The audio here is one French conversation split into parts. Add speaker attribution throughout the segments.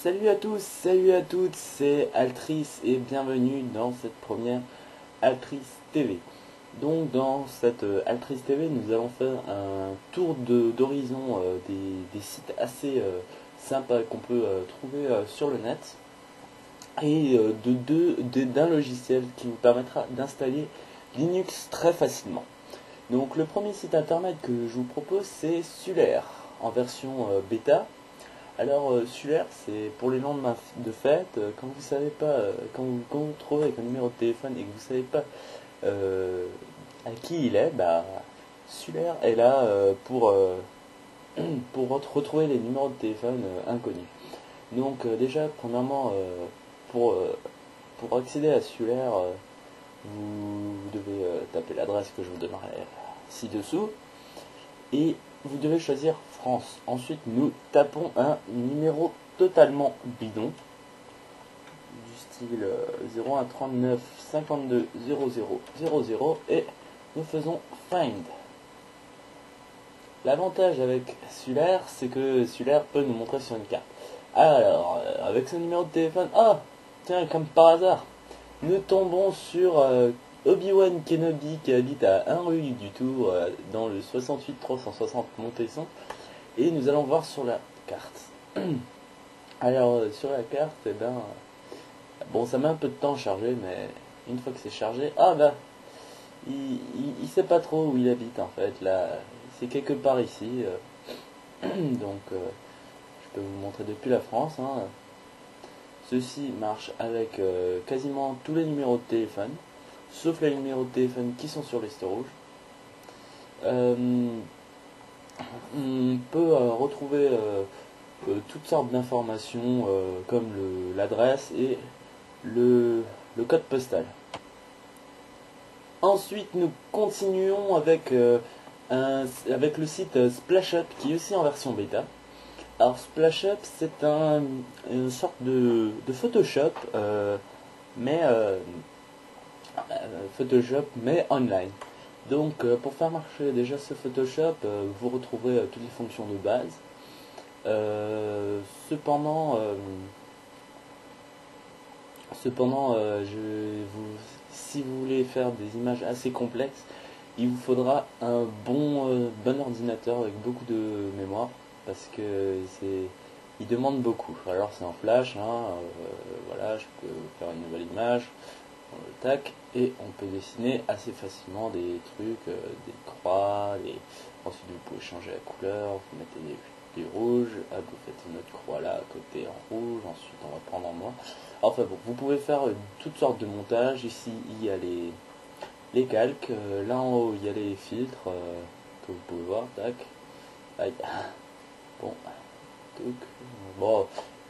Speaker 1: Salut à tous, salut à toutes, c'est Altrice et bienvenue dans cette première Altrice TV. Donc dans cette Altrice TV, nous allons faire un tour d'horizon des sites assez sympas qu'on peut trouver sur le net et d'un logiciel qui vous permettra d'installer Linux très facilement. Donc le premier site internet que je vous propose, c'est Sulaire en version bêta. Alors, Sulaire, c'est pour les lendemains de fête, quand vous savez pas, quand vous trouvez avec un numéro de téléphone et que vous savez pas à qui il est, bah, Sulaire est là pour retrouver les numéros de téléphone inconnus. Donc, déjà, premièrement, pour accéder à Sulaire, vous devez taper l'adresse que je vous donnerai ci-dessous, et vous devez choisir France. Ensuite, nous tapons un numéro totalement bidon, du style 0139 52 00 00, et nous faisons Find. L'avantage avec Sulaire, c'est que Sulaire peut nous montrer sur une carte. Alors, avec ce numéro de téléphone, tiens, comme par hasard, nous tombons sur Obi-Wan Kenobi qui habite à 1 rue du Tour dans le 68 360 Montesson, et nous allons voir sur la carte. Alors sur la carte, bon, ça met un peu de temps à charger, mais une fois que c'est chargé, il sait pas trop où il habite en fait. Là, c'est quelque part ici. Donc je peux vous montrer depuis la France. Ceci marche avec quasiment tous les numéros de téléphone, sauf les numéros de téléphone qui sont sur liste rouge. On peut retrouver toutes sortes d'informations comme l'adresse et le code postal. Ensuite, nous continuons avec le site SplashUp qui est aussi en version bêta. Alors SplashUp, c'est une sorte de Photoshop, Photoshop mais online. Donc pour faire marcher déjà ce Photoshop, vous retrouverez toutes les fonctions de base. Cependant, si vous voulez faire des images assez complexes, il vous faudra un bon ordinateur avec beaucoup de mémoire, parce que il demande beaucoup. Alors c'est en flash, voilà, je peux faire une nouvelle image, tac, et on peut dessiner assez facilement des trucs, des croix, ensuite vous pouvez changer la couleur, vous mettez des rouges, vous faites une autre croix là à côté en rouge, ensuite on va prendre en noir. Enfin bon, vous pouvez faire toutes sortes de montages. Ici il y a les calques, là en haut il y a les filtres que vous pouvez voir, tac, aïe, bon, je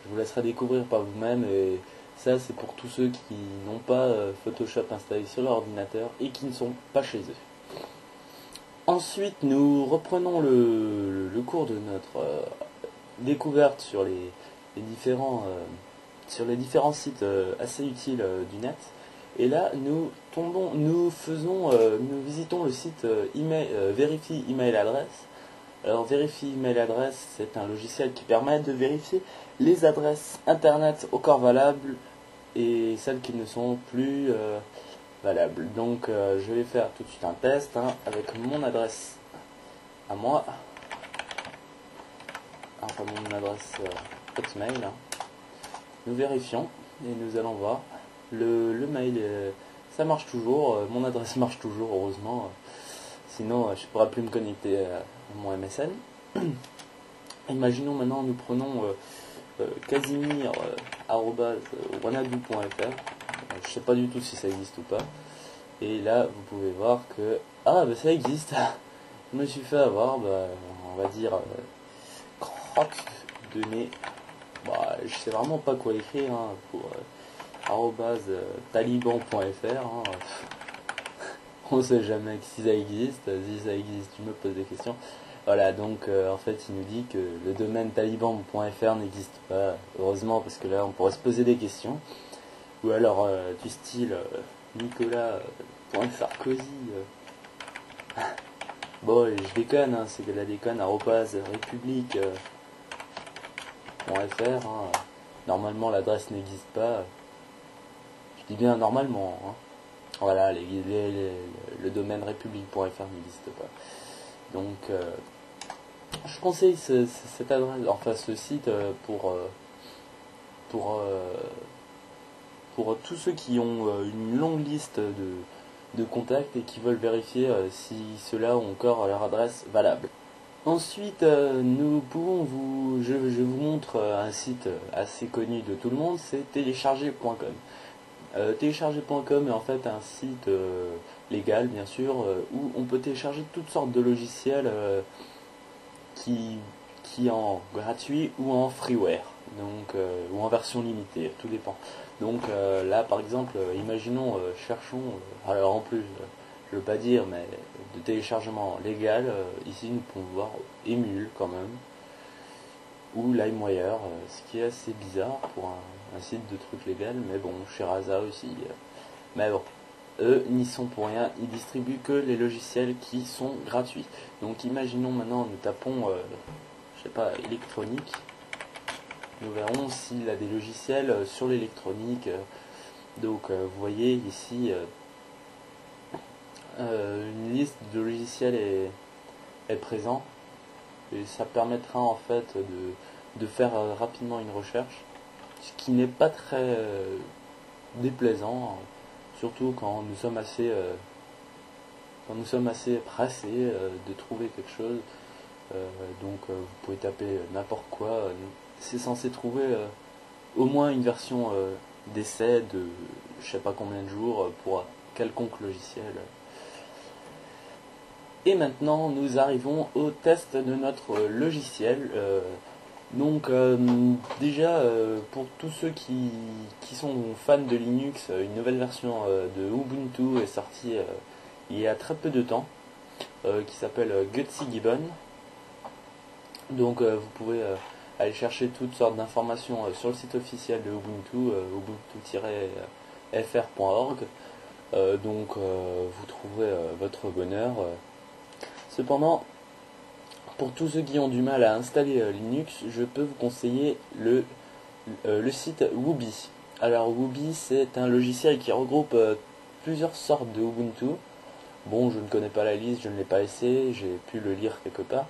Speaker 1: vous laisserai découvrir par vous-même, et ça c'est pour tous ceux qui n'ont pas Photoshop installé sur leur ordinateur et qui ne sont pas chez eux. Ensuite, nous reprenons le cours de notre découverte sur les différents sites assez utiles du net. Et là, nous visitons le site Vérifie Email Adresse. Alors, Vérifie Email Adresse, c'est un logiciel qui permet de vérifier les adresses internet encore valables et celles qui ne sont plus valables. Donc, je vais faire tout de suite un test avec mon adresse à moi, enfin mon adresse Hotmail. Nous vérifions et nous allons voir. Le mail, ça marche toujours, mon adresse marche toujours, heureusement. Sinon, je ne pourrais plus me connecter à mon MSN. Imaginons maintenant, nous prenons casimir@wanadoo.fr. Je ne sais pas du tout si ça existe ou pas. Et là, vous pouvez voir que ça existe. Je me suis fait avoir, on va dire crotte de nez. Je sais vraiment pas quoi écrire pour @taliban.fr. On sait jamais si ça existe. Si ça existe, tu me poses des questions. Voilà, donc en fait il nous dit que le domaine taliban.fr n'existe pas, heureusement, parce que là on pourrait se poser des questions. Ou alors du style Nicolas.Sarkozy. Bon, je déconne, c'est de la déconne, @république.fr. Normalement l'adresse n'existe pas. Je dis bien normalement, hein. Voilà, le domaine république.fr n'existe pas. Donc je conseille cette adresse, enfin ce site pour, euh, pour tous ceux qui ont une longue liste de contacts et qui veulent vérifier si ceux-là ont encore leur adresse valable. Ensuite, je vous montre un site assez connu de tout le monde, c'est télécharger.com. Télécharger.com est en fait un site légal, bien sûr, où on peut télécharger toutes sortes de logiciels qui, qui en gratuit ou en freeware, donc ou en version limitée, tout dépend. Donc là, par exemple, imaginons, cherchons, alors en plus, je veux pas dire, mais de téléchargement légal, ici nous pouvons voir Emule quand même, ou LimeWire, ce qui est assez bizarre pour un site de trucs légal, mais bon, chez Raza aussi. Mais bon, eux n'y sont pour rien, ils distribuent que les logiciels qui sont gratuits. Donc imaginons maintenant, nous tapons, je sais pas, électronique, nous verrons s'il a des logiciels sur l'électronique. Donc vous voyez ici une liste de logiciels est présente et ça permettra en fait de faire rapidement une recherche, ce qui n'est pas très déplaisant, surtout quand nous sommes assez pressés de trouver quelque chose. Donc vous pouvez taper n'importe quoi, c'est censé trouver au moins une version d'essai de je sais pas combien de jours pour quelconque logiciel. Et maintenant nous arrivons au test de notre logiciel. Donc déjà pour tous ceux qui sont fans de Linux, une nouvelle version de Ubuntu est sortie il y a très peu de temps, qui s'appelle Gutsy Gibbon. Donc vous pouvez aller chercher toutes sortes d'informations sur le site officiel de Ubuntu, ubuntu-fr.org. Donc vous trouverez votre bonheur. Cependant, pour tous ceux qui ont du mal à installer Linux, je peux vous conseiller le site Woobi. Alors Woobi, c'est un logiciel qui regroupe plusieurs sortes de Ubuntu. Bon, je ne connais pas la liste, je ne l'ai pas essayé, j'ai pu le lire quelque part.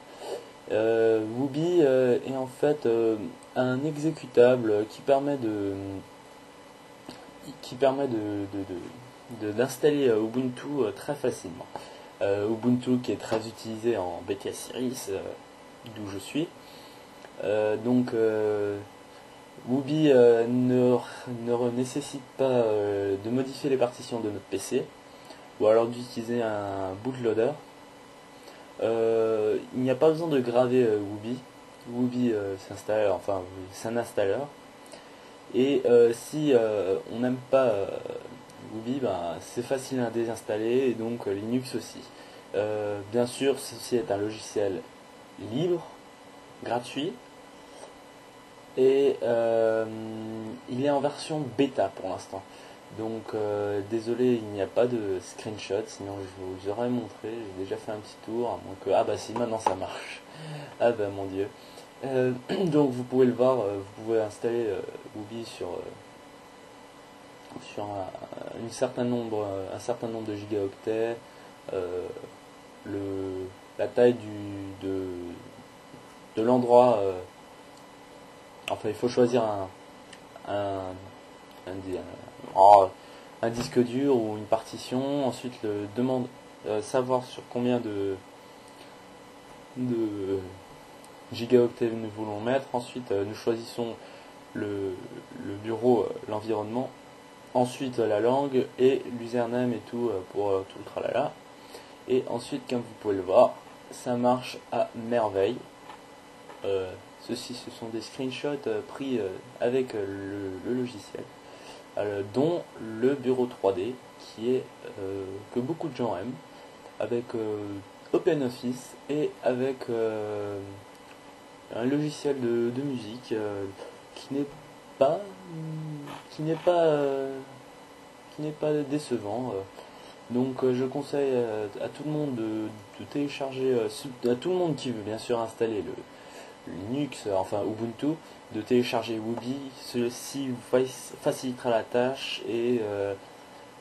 Speaker 1: Woobi est en fait un exécutable qui permet d'installer Ubuntu très facilement. Ubuntu qui est très utilisé en Beta Series, d'où je suis. Donc Woobi ne nécessite pas de modifier les partitions de notre PC, ou alors d'utiliser un bootloader. Il n'y a pas besoin de graver Woobi. Woobi c'est un installeur. Et si on n'aime pas Woobi, c'est facile à désinstaller, et donc Linux aussi. Bien sûr, ceci est un logiciel libre, gratuit, et il est en version bêta pour l'instant. Donc désolé, il n'y a pas de screenshot, sinon je vous aurais montré, j'ai déjà fait un petit tour, donc ah bah si, maintenant ça marche. Ah bah mon dieu. Donc vous pouvez le voir, vous pouvez installer Woobi sur un certain nombre de gigaoctets, la taille de l'endroit, enfin il faut choisir un disque dur ou une partition, ensuite savoir sur combien de gigaoctets nous voulons mettre, ensuite nous choisissons le bureau, l'environnement, ensuite la langue et l'username et tout pour tout le tralala. Et ensuite, comme vous pouvez le voir, ça marche à merveille. Ce sont des screenshots pris avec le logiciel, dont le bureau 3D que beaucoup de gens aiment, avec OpenOffice et avec un logiciel de musique qui n'est pas qui n'est pas qui n'est pas décevant. Donc je conseille à tout le monde de télécharger, à tout le monde qui veut bien sûr installer Linux, enfin Ubuntu, de télécharger Woobi. Ceci vous facilitera la tâche et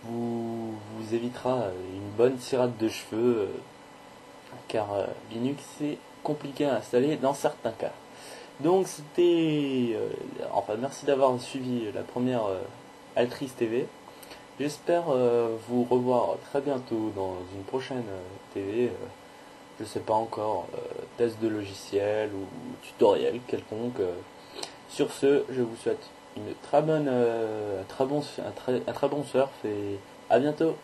Speaker 1: vous évitera une bonne tirade de cheveux, car Linux c'est compliqué à installer dans certains cas. Donc c'était... enfin merci d'avoir suivi la première Altrice TV. J'espère vous revoir très bientôt dans une prochaine TV. Je sais pas encore, test de logiciel ou tutoriel quelconque. Sur ce, je vous souhaite une très bonne, un très bon surf et à bientôt.